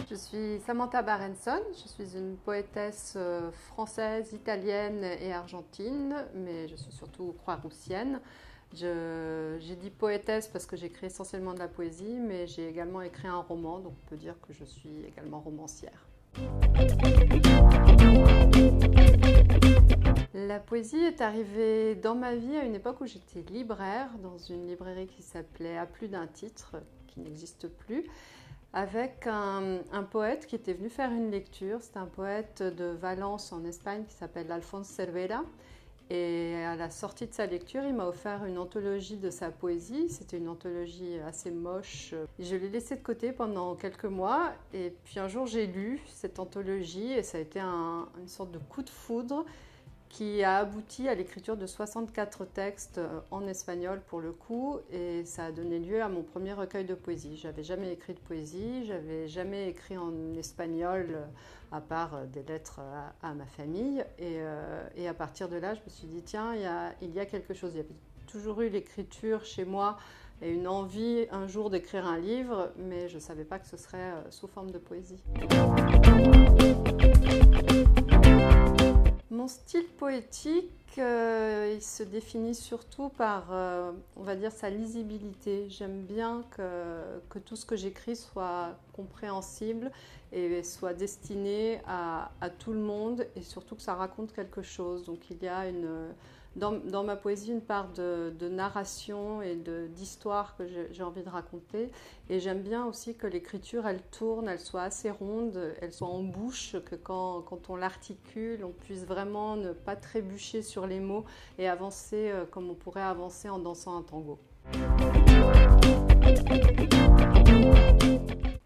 Je suis Samantha Barenson, je suis une poétesse française, italienne et argentine, mais je suis surtout croix-roussienne. J'ai dit poétesse parce que j'écris essentiellement de la poésie, mais j'ai également écrit un roman, donc on peut dire que je suis également romancière. La poésie est arrivée dans ma vie à une époque où j'étais libraire, dans une librairie qui s'appelait À plus d'un titre, qui n'existe plus, avec un poète qui était venu faire une lecture. C'est un poète de Valence en Espagne qui s'appelle Alphonse Cervera. Et à la sortie de sa lecture, il m'a offert une anthologie de sa poésie. C'était une anthologie assez moche. Je l'ai laissée de côté pendant quelques mois. Et puis un jour, j'ai lu cette anthologie et ça a été une sorte de coup de foudre qui a abouti à l'écriture de 64 textes en espagnol pour le coup. Et ça a donné lieu à mon premier recueil de poésie. Je n'avais jamais écrit de poésie, je n'avais jamais écrit en espagnol à part des lettres à ma famille. Et à partir de là, je me suis dit, tiens, il y a quelque chose. Il y avait toujours eu l'écriture chez moi et une envie un jour d'écrire un livre, mais je ne savais pas que ce serait sous forme de poésie. Mon style poétique, il se définit surtout par, on va dire, sa lisibilité. J'aime bien que tout ce que j'écris soit compréhensible et soit destiné à tout le monde et surtout que ça raconte quelque chose. Donc il y a dans ma poésie une part de narration et d'histoire que j'ai envie de raconter. Et j'aime bien aussi que l'écriture, elle tourne, elle soit assez ronde, elle soit en bouche, que quand on l'articule, on puisse vraiment ne pas trébucher sur les mots et avancer comme on pourrait avancer en dansant un tango.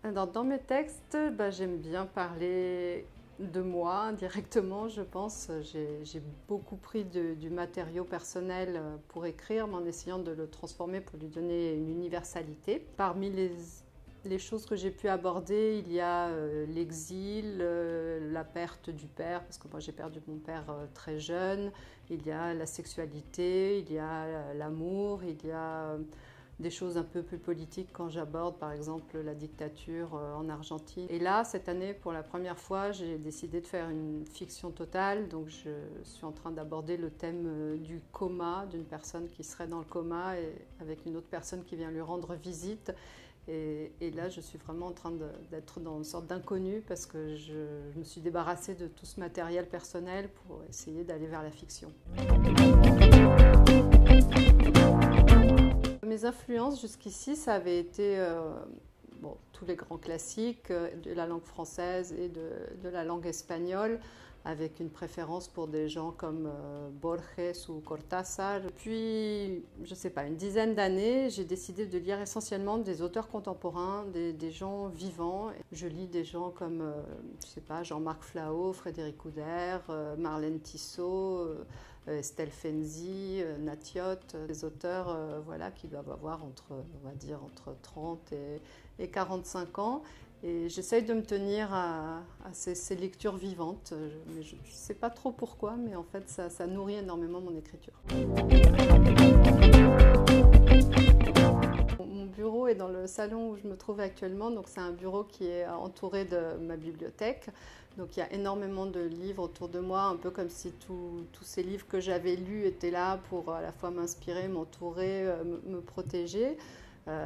Alors, dans mes textes, j'aime bien parler de moi directement, je pense. J'ai beaucoup pris du matériau personnel pour écrire, mais en essayant de le transformer pour lui donner une universalité. Parmi les choses que j'ai pu aborder, il y a l'exil, la perte du père, parce que moi j'ai perdu mon père très jeune, il y a la sexualité, il y a l'amour, il y a des choses un peu plus politiques quand j'aborde par exemple la dictature en Argentine. Et là, cette année, pour la première fois, j'ai décidé de faire une fiction totale. Donc je suis en train d'aborder le thème du coma, d'une personne qui serait dans le coma et avec une autre personne qui vient lui rendre visite. Et là, je suis vraiment en train d'être dans une sorte d'inconnu parce que je me suis débarrassée de tout ce matériel personnel pour essayer d'aller vers la fiction. Mes influences jusqu'ici, ça avait été tous les grands classiques de la langue française et de la langue espagnole, avec une préférence pour des gens comme Borges ou Cortázar. Puis, je ne sais pas, une dizaine d'années, j'ai décidé de lire essentiellement des auteurs contemporains, des gens vivants. Je lis des gens comme, Jean-Marc Flao, Frédéric Ouders, Marlène Tissot, Estelle Fenzi, Natiot, des auteurs qui doivent avoir entre 30 et 45 ans. Et j'essaye de me tenir à ces lectures vivantes, mais je ne sais pas trop pourquoi, mais en fait ça nourrit énormément mon écriture. Mon bureau est dans le salon où je me trouve actuellement, donc c'est un bureau qui est entouré de ma bibliothèque. Donc il y a énormément de livres autour de moi, un peu comme si tous ces livres que j'avais lus étaient là pour à la fois m'inspirer, m'entourer, me protéger.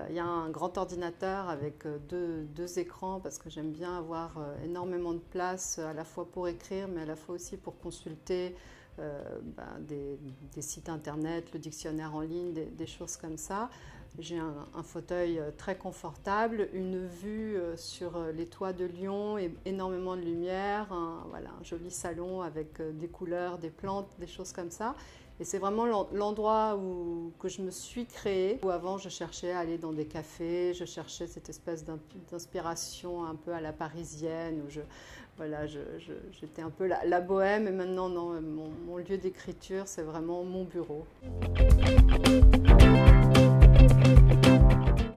Il y a un grand ordinateur avec deux écrans parce que j'aime bien avoir énormément de place à la fois pour écrire mais à la fois aussi pour consulter des sites internet, le dictionnaire en ligne, des choses comme ça. J'ai un fauteuil très confortable, une vue sur les toits de Lyon et énormément de lumière, un joli salon avec des couleurs, des plantes, des choses comme ça. Et c'est vraiment l'endroit que je me suis créée, où avant je cherchais à aller dans des cafés, je cherchais cette espèce d'inspiration un peu à la parisienne, où j'étais un peu la bohème, et maintenant non, mon lieu d'écriture c'est vraiment mon bureau.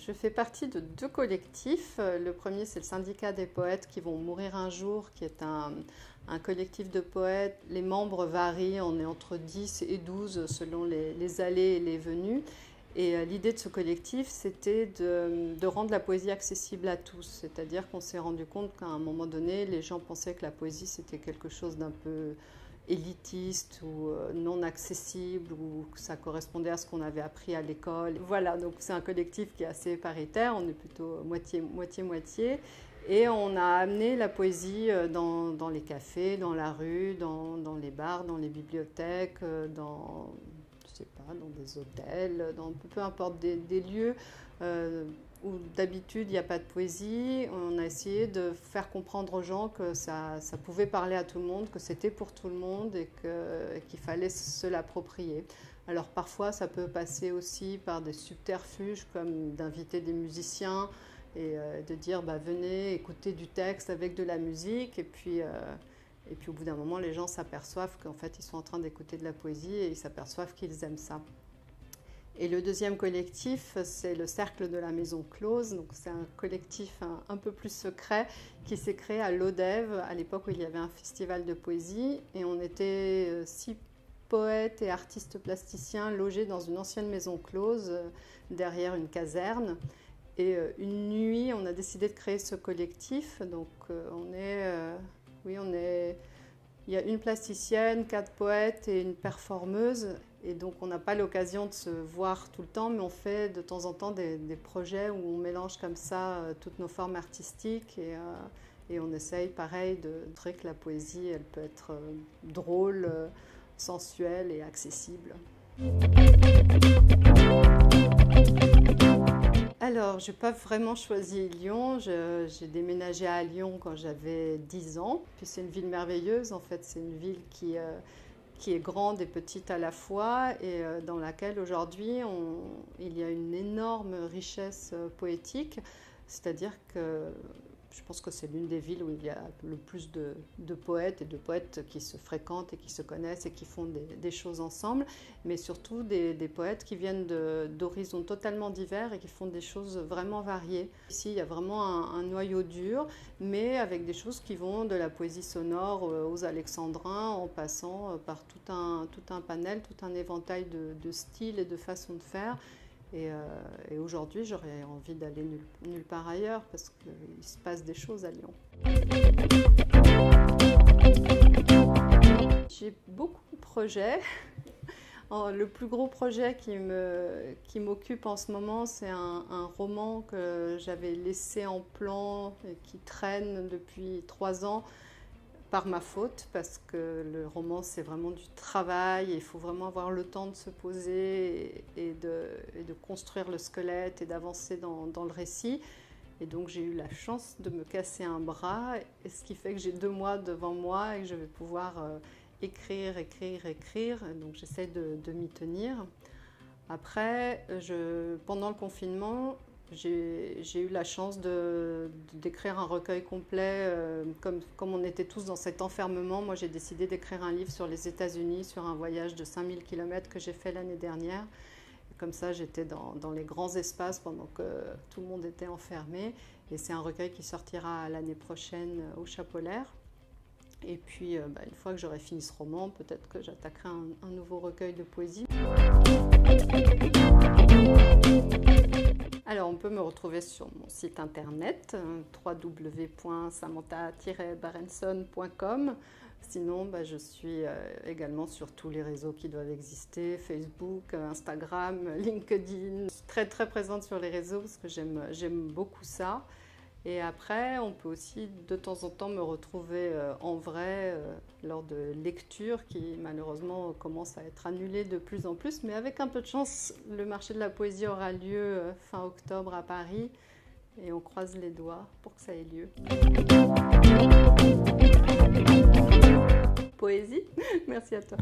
Je fais partie de 2 collectifs. Le premier, c'est le Syndicat des poètes qui vont mourir un jour, qui est un collectif de poètes. Les membres varient, on est entre 10 et 12 selon les allées et les venues. Et l'idée de ce collectif, c'était de rendre la poésie accessible à tous. C'est-à-dire qu'on s'est rendu compte qu'à un moment donné, les gens pensaient que la poésie, c'était quelque chose d'un peu élitiste ou non accessible, ou que ça correspondait à ce qu'on avait appris à l'école. Voilà, donc c'est un collectif qui est assez paritaire, on est plutôt moitié-moitié. Et on a amené la poésie dans les cafés, dans la rue, dans les bars, dans les bibliothèques, dans des hôtels, peu importe des lieux où d'habitude il n'y a pas de poésie. On a essayé de faire comprendre aux gens que ça pouvait parler à tout le monde, que c'était pour tout le monde et qu'il fallait se l'approprier. Alors parfois ça peut passer aussi par des subterfuges comme d'inviter des musiciens et de dire venez écouter du texte avec de la musique, et puis au bout d'un moment les gens s'aperçoivent qu'en fait ils sont en train d'écouter de la poésie et ils s'aperçoivent qu'ils aiment ça. Et le deuxième collectif, c'est le Cercle de la Maison Close. Donc c'est un collectif un peu plus secret qui s'est créé à l'Odève, à l'époque où il y avait un festival de poésie. Et on était 6 poètes et artistes plasticiens logés dans une ancienne maison close derrière une caserne. Et une nuit, on a décidé de créer ce collectif. Donc il y a une plasticienne, 4 poètes et une performeuse. Et donc on n'a pas l'occasion de se voir tout le temps, mais on fait de temps en temps des projets où on mélange comme ça toutes nos formes artistiques et on essaye pareil de montrer que la poésie elle peut être drôle, sensuelle et accessible. Alors, je n'ai pas vraiment choisi Lyon. J'ai déménagé à Lyon quand j'avais 10 ans. Puis c'est une ville merveilleuse, en fait. C'est une ville qui est grande et petite à la fois et dans laquelle aujourd'hui il y a une énorme richesse poétique. C'est-à-dire que je pense que c'est l'une des villes où il y a le plus de poètes et de poètes qui se fréquentent et qui se connaissent et qui font des choses ensemble, mais surtout des poètes qui viennent d'horizons totalement divers et qui font des choses vraiment variées. Ici, il y a vraiment un noyau dur, mais avec des choses qui vont de la poésie sonore aux alexandrins, en passant par tout un panel, tout un éventail de styles et de façons de faire. Et aujourd'hui, j'aurais envie d'aller nulle part ailleurs parce qu'il se passe des choses à Lyon. J'ai beaucoup de projets. Le plus gros projet qui m'occupe en ce moment, c'est un roman que j'avais laissé en plan et qui traîne depuis 3 ans. Par ma faute, parce que le roman c'est vraiment du travail et il faut vraiment avoir le temps de se poser et de construire le squelette et d'avancer dans le récit. Et donc j'ai eu la chance de me casser un bras, et ce qui fait que j'ai 2 mois devant moi et que je vais pouvoir écrire. Donc j'essaie de m'y tenir. Après, pendant le confinement, j'ai eu la chance d'écrire un recueil complet. Comme on était tous dans cet enfermement, moi j'ai décidé d'écrire un livre sur les États-Unis, sur un voyage de 5000 km que j'ai fait l'année dernière. Et comme ça, j'étais dans les grands espaces pendant que tout le monde était enfermé. Et c'est un recueil qui sortira l'année prochaine au Chapolaire. Et puis, une fois que j'aurai fini ce roman, peut-être que j'attaquerai un nouveau recueil de poésie. Alors, on peut me retrouver sur mon site internet www.samantha-barenson.com. Sinon, je suis également sur tous les réseaux qui doivent exister, Facebook, Instagram, LinkedIn. Je suis très très présente sur les réseaux parce que j'aime beaucoup ça. Et après, on peut aussi de temps en temps me retrouver en vrai lors de lectures qui malheureusement commencent à être annulées de plus en plus. Mais avec un peu de chance, le marché de la poésie aura lieu fin octobre à Paris. Et on croise les doigts pour que ça ait lieu. Poésie, merci à toi.